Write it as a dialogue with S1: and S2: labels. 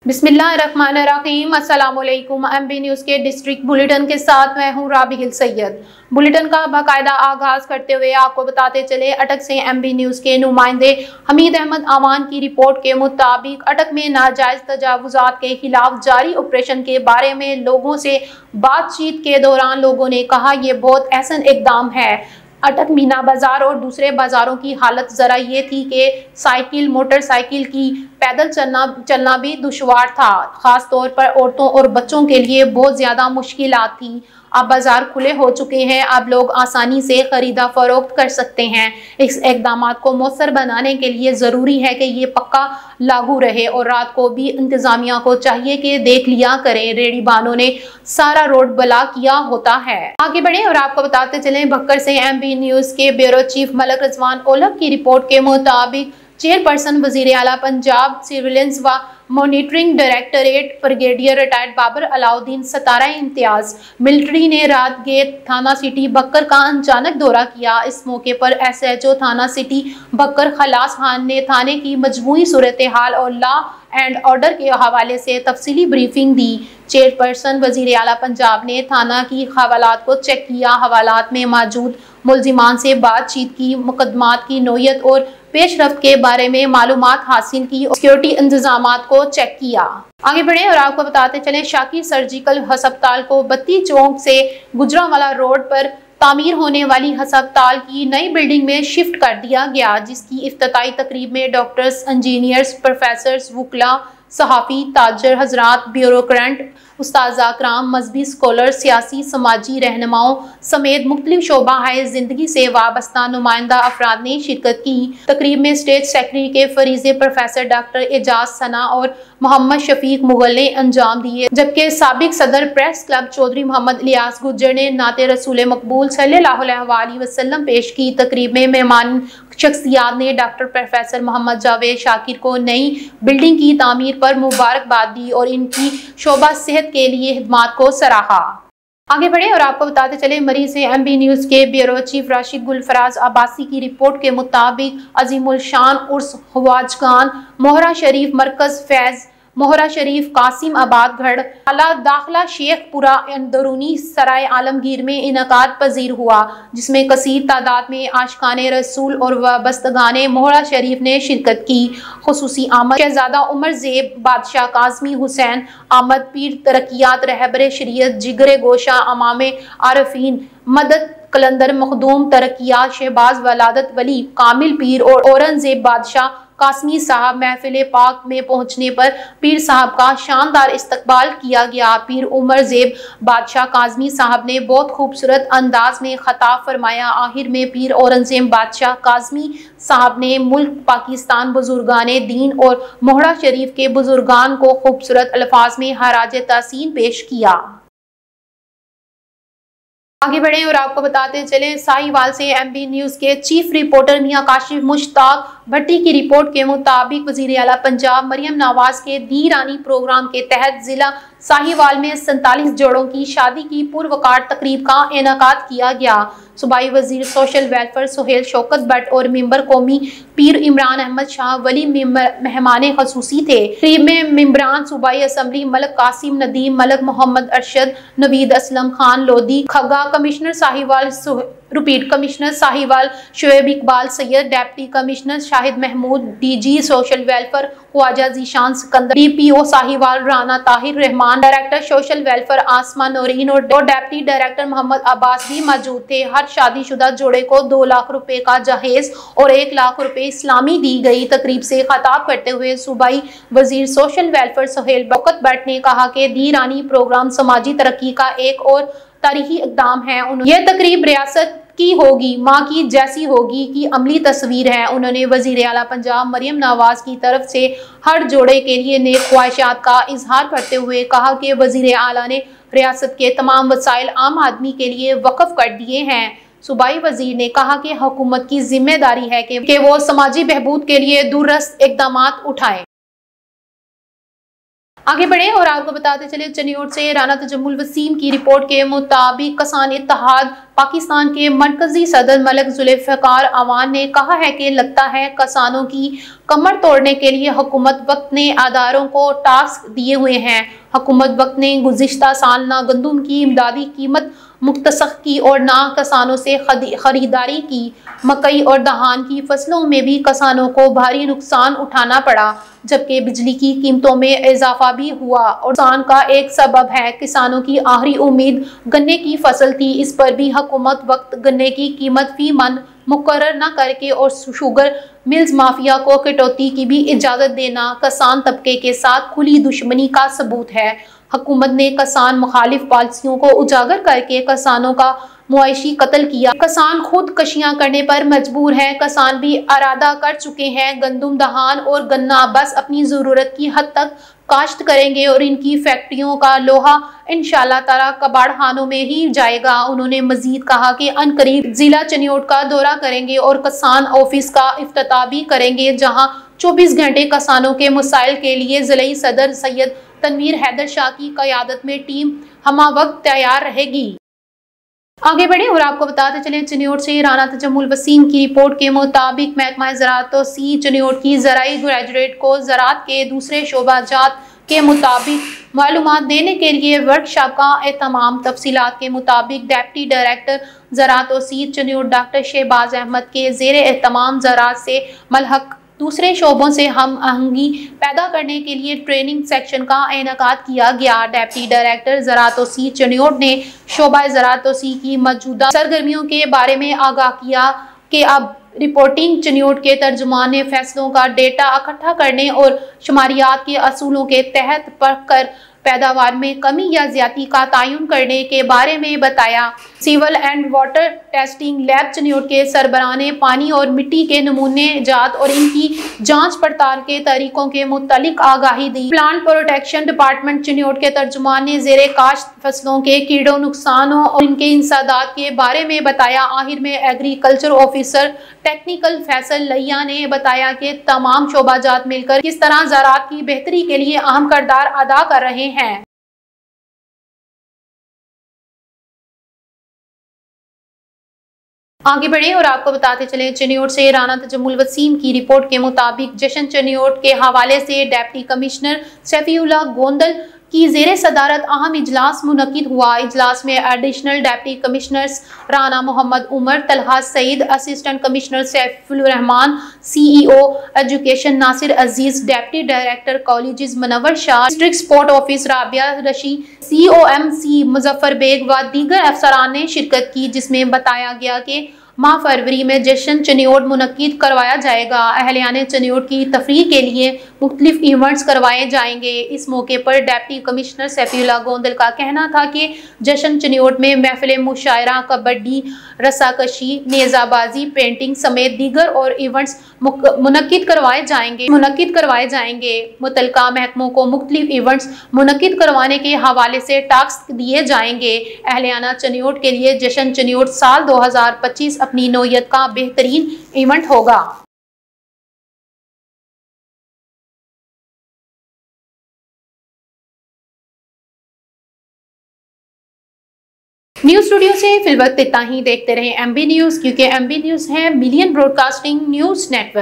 S1: बिस्मिल्लाहिर्रहमानिर्रहीम। अस्सलामुअलैकुम। MB news के डिस्ट्रिक्ट बुलेटिन के साथ मैं हूँ राबिल सैयद। बुलेटिन का बाकायदा आगाज करते हुए आपको बताते चले, अटक से MB न्यूज़ के नुमाइंदे हमीद अहमद आवान की रिपोर्ट के मुताबिक अटक में नाजायज तजावुजात के खिलाफ जारी ऑपरेशन के बारे में लोगों से बातचीत के दौरान लोगों ने कहा, ये बहुत अहसन इकदाम है। अटक मीना बाजार और दूसरे बाजारों की हालत जरा ये थी कि साइकिल, मोटरसाइकिल की पैदल चलना भी दुश्वार था। खास तौर पर औरतों और बच्चों के लिए बहुत ज्यादा मुश्किलात थी। अब बाजार खुले हो चुके हैं, अब लोग आसानी से खरीदा फरोख्त कर सकते हैं। इस इकदाम को मौसर बनाने के लिए जरूरी है कि ये पक्का लागू रहे और रात को भी इंतजामिया को चाहिए कि देख लिया करें, रेडी बानों ने सारा रोड ब्लॉक किया होता है। आगे बढ़े और आपको बताते चले, भक्कर से MB न्यूज़ के ब्यूरो चीफ मलक रिजवान ओलग की रिपोर्ट के मुताबिक चेयरपर्सन वजीर आला पंजाब सर्विलेंस व monitoring directorate brigadier retired Babar Alauddin सतारा इम्तियाज मिलिट्री ने रात गेट थाना सिटी बक्कर का अचानक दौरा किया। इस मौके पर SHO थाना सिटी बक्कर खलास खान ने थाने की मजमूई सूरत हाल और लॉ एंड ऑर्डर के हवाले से तफसीली ब्रीफिंग दी। चेयरपर्सन वजीर आला पंजाब ने थाना की हवालात को चेक किया, हवालात में मौजूद मुल्जिमान से बातचीत की, मुकदमात की नौयत और पेशरफ्त के बारे में मालूमात हासिल की और सिक्योरिटी इंतजामात को चेक किया। आगे बढ़े और आपको बताते चले, शाकिर सर्जिकल अस्पताल को बत्ती चौक से गुजरांवाला रोड पर तामीर होने वाली अस्पताल की नई बिल्डिंग में शिफ्ट कर दिया गया, जिसकी इफ्तिताई तकरीब में डॉक्टर्स, इंजीनियर्स, प्रोफेसर्स, वुकला, सहाफ़ी, ताजर हजरात, ब्यूरोक्रेट, उस्ताज़ा कराम, मजहबी स्कॉलर, सियासी समाजी रहनुमाओं समेत मुख्तलिफ शोबा है जिंदगी से वाबस्ता नुमाइंदा अफराद ने शिरकत की। तकरीब में स्टेट सेक्रेटरी के फरीज़े प्रोफेसर डॉक्टर एजाज सना और मोहम्मद शफीक मुगल ने अंजाम दिए, जबकि साबिक सदर प्रेस क्लब चौधरी मोहम्मद इलियास गुज्जर ने नाते रसूल मकबूल सल्लल्लाहु अलैहि वसल्लम पेश की। तकरीब में मेहमान शख्सियात ने डॉक्टर प्रोफेसर मोहम्मद जावेद शाकिर को नई बिल्डिंग की तामीर पर मुबारकबाद दी और इनकी शोबा सेहत के लिए खिदमात को सराहा। आगे बढ़े और आपको बताते चले, मरीज से MB न्यूज़ के ब्यूरो चीफ राशिद गुलफराज अब्बासी की रिपोर्ट के मुताबिक अजीमुल शान उर्स हवाजगान मोहरा शरीफ मरकज फैज मोहरा शरीफ कासिम आबादगढ़ आला दाखिला शेखपुरा अंदरूनी सराय आलमगीर में इनकाद पजीर हुआ, जिसमें कसीर तादाद में आशिकाने रसूल और वाबस्तगाने मोहरा शरीफ ने शिरकत की। खुसूसी आमद शहजादा उमर ज़ेब बादशाह, काज़मी हुसैन आमद पीर, तरक्यात रहबर शरीयत जिगरे गोशा अमामे आरफीन मदद कलंदर मखदूम, तरक्यात शहबाज वलादत वली कामिल पीर और औरंगजेब बादशाह कासमी साहब महफिल पाक में पहुंचने पर पीर साहब का शानदार इस्तकबाल किया गया। पीर उमर ज़ेब बादशाह काज़मी साहब ने बहुत खूबसूरत अंदाज में खताब फरमाया। आखिर में पीर औरंगजेब बादशाह काज़मी साहब ने मुल्क पाकिस्तान बुजुर्गाने दीन और मोहरा शरीफ के बुजुर्गान को खूबसूरत अल्फाज में हराज तहसीन पेश किया। आगे बढ़े और आपको बताते चले, साहिवाल से MB न्यूज़ के चीफ रिपोर्टर मियां काशिफ मुश्ताक भट्टी की रिपोर्ट के मुताबिक वजीर आला पंजाब मरियम नवाज के दी रानी प्रोग्राम के तहत जिला साहिवाल में 47 जोड़ों की शादी की पुरवकार तकरीब का इनेकाद किया गया। सूबाई वजीर सोशल वेलफेयर सुहेल शौकत भट्ट और मेंबर कौमी पीर इमरान अहमद शाह वली मेहमान खसूसी थे। तकरीब में मेंबरान सूबाई assembly Malik Qasim Nadeem, Malik Muhammad Arshad, Naveed Aslam Khan Lodhi Khagga, commissioner Sahiwal commissioner Sahiwal Shoaib Iqbal Syed, deputy commissioner Shahid Mahmood, DG social welfare Khawaja Zeeshan Sikandar, DPO Sahiwal Rana Tahir Rehman, director social welfare Asma Naureen और डिप्टी डायरेक्टर मोहम्मद अब्बास भी मौजूद थे। हर शादीशुदा जोड़े को 2 लाख रुपए का जहेज और 1 लाख रुपए इस्लामी दी गई। तकरीब से खताब करते हुए सूबाई वजीर सोशल वेलफेयर सुहेल शौकत भट्ट ने कहा कि दी रानी प्रोग्राम समाजी तरक्की का एक और तारीखी इकदाम है। यह तकरीब रियासत की होगी, माँ की जैसी होगी की अमली तस्वीर है। उन्होंने वजीर आला पंजाब मरियम नवाज की तरफ से हर जोड़े के लिए नेक ख्वाहिशात का इजहार करते हुए कहा कि वजीर आला ने रियासत के तमाम वसाइल आम आदमी के लिए वक्फ कर दिए हैं। सूबाई वजीर ने कहा कि हुकूमत की जिम्मेदारी है कि वो समाजी बहबूद के लिए दूरदर्श इकदाम उठाए। आगे बढ़े और आपको बताते चले, चनियोट से राना तजम्मुल वसीम की रिपोर्ट के मुताबिक किसान इत्तेहाद पाकिस्तान के मरकजी सदर मलिक जुल्फ़िकार अवान ने कहा है कि लगता है किसानों की कमर तोड़ने के लिए हुकूमत वक्त ने अदारों को टास्क दिए हुए हैं। हुकूमत वक्त ने गुज़िश्ता साल ना गंदम की इमदादी कीमत मुख्तसर की और ना किसानों से खरीदारी की। मकई और दहान की फसलों में भी किसानों को भारी नुकसान उठाना पड़ा, जबकि बिजली की कीमतों में इजाफा भी हुआ और नुकसान का एक सबब है। किसानों की आखिरी उम्मीद गन्ने की फसल थी, इस पर भी हुकूमत वक्त गन्ने की कीमत फी मन मुकर्रर न करके और शुगर मिल्स माफिया को कटौती की भी इजाजत देना किसान तबके के साथ खुली दुश्मनी का सबूत है। हुकूमत ने किसान मुखालिफ पॉलिसियों को उजागर करके किसानों का मुआशी कत्ल किया। किसान खुदकशियां करने पर मजबूर हैं। किसान भी इरादा कर चुके हैं गंदम, दहान और गन्ना बस अपनी जरूरत की हद तक काश्त करेंगे और इनकी फैक्ट्रियों का लोहा इंशाल्लाह ताला कबाड़खानों में ही जाएगा। उन्होंने मजीद कहा कि अनकरीब जिला चिन्योट का दौरा करेंगे और किसान ऑफिस का इफ्तिताह भी करेंगे, जहां 24 घंटे किसानों के मसाइल के लिए जिला सदर सैयद तनवीर हैदर शाह की क़यादत में टीम हमा वक्त तैयार रहेगी। आगे बढ़े और आपको बताते चले चिन्योट से राना तजम्मुल वसीम की रिपोर्ट के मुताबिक महकमा ज़राअत तोसी चिन्योट की ज़राई ग्रेजुएट को ज़राअत के दूसरे शोबाजात के मुताबिक मालूमात देने के लिए वर्कशॉप का एहतमाम। तफसीलात के मुताबिक डिप्टी डायरेक्टर ज़राअत तोसी चिन्योट डॉक्टर शहबाज अहमद के ज़ेरे एहतमाम ज़राअत से मलहक दूसरे शोबों से हम आहंगी पैदा करने के लिए ट्रेनिंग सेक्शन का इनेकाद किया गया। डिप्टी डायरेक्टर ज़राअत तोसी चिन्योट ने शोबा ज़राअत तोसी की मौजूदा सरगर्मियों के बारे में आगाह किया कि अब रिपोर्टिंग चिन्योट के तर्जुमान ने फैसलों का डेटा इकट्ठा करने और शुमारियात के असूलों के तहत पढ़कर पैदावार में कमी या ज्यादती का तयन करने के बारे में बताया। Civil and water testing lab Chiniot के सरबराह ने पानी और मिट्टी के नमूने जात और इनकी जांच पड़ताल के तरीकों के मुतालिक आगाही दी। प्लांट प्रोटेक्शन डिपार्टमेंट चिन्योट के तर्जुमान ने ज़ेरे काश्त फसलों के कीड़ों नुकसानों और इनके इंसदाद के बारे में बताया। आखिर में एग्रीकल्चर ऑफिसर टेक्निकल फैसल लैया ने बताया कि तमाम शोबाजात मिलकर किस तरह ज़राअत की बेहतरी के लिए अहम किरदार अदा कर रहे हैं। आगे बढ़े और आपको बताते चले चिन्योट से राना तजम्मुल वसीम की रिपोर्ट के मुताबिक जश्न चिन्योट के हवाले से डिप्टी कमिश्नर सैफीउल्लाह गोंदल की ज़ेरे सदारत अहम इजलास मुनक्किद हुआ। इजलास में additional deputy commissioners Rana Muhammad Umar, Talha Saeed, assistant commissioner Saiful Rehman, CEO education Nasir Aziz, deputy director colleges Munawar Shah, district sport office Rabia Rashi, COMC Muzaffar bag व दीगर अफसरान ने शिरकत की, जिसमें बताया गया कि माह फरवरी में जश्न चिन्योट मुनक्किद करवाया जाएगा। अहलियाने चिन्योट की तफरीह के लिए मुख्तलिफ इवेंट्स करवाए जाएंगे। इस मौके पर डिप्टी कमिश्नर सैफीउल्लाह गोंदल का कहना था कि जश्न चिन्योट में महफिल मुशायरा, कबड्डी, रस्साकशी, नेज़ाबाजी, पेंटिंग समेत दीगर और इवेंट्स मुनक्किद करवाए जाएंगे। मुतलका महकमों को मुख्तलिफ इवेंट्स मुनक्किद करवाने के हवाले से टास्क दिए जाएंगे। अहलियाना चिन्योट के लिए जश्न चिन्योट साल 2025 अपनी नौयत का बेहतरीन इवेंट होगा। न्यूज स्टूडियो से फिलवक्त इतना ही। देखते रहें MB न्यूज, क्योंकि MB न्यूज है मिलियन ब्रॉडकास्टिंग न्यूज नेटवर्क।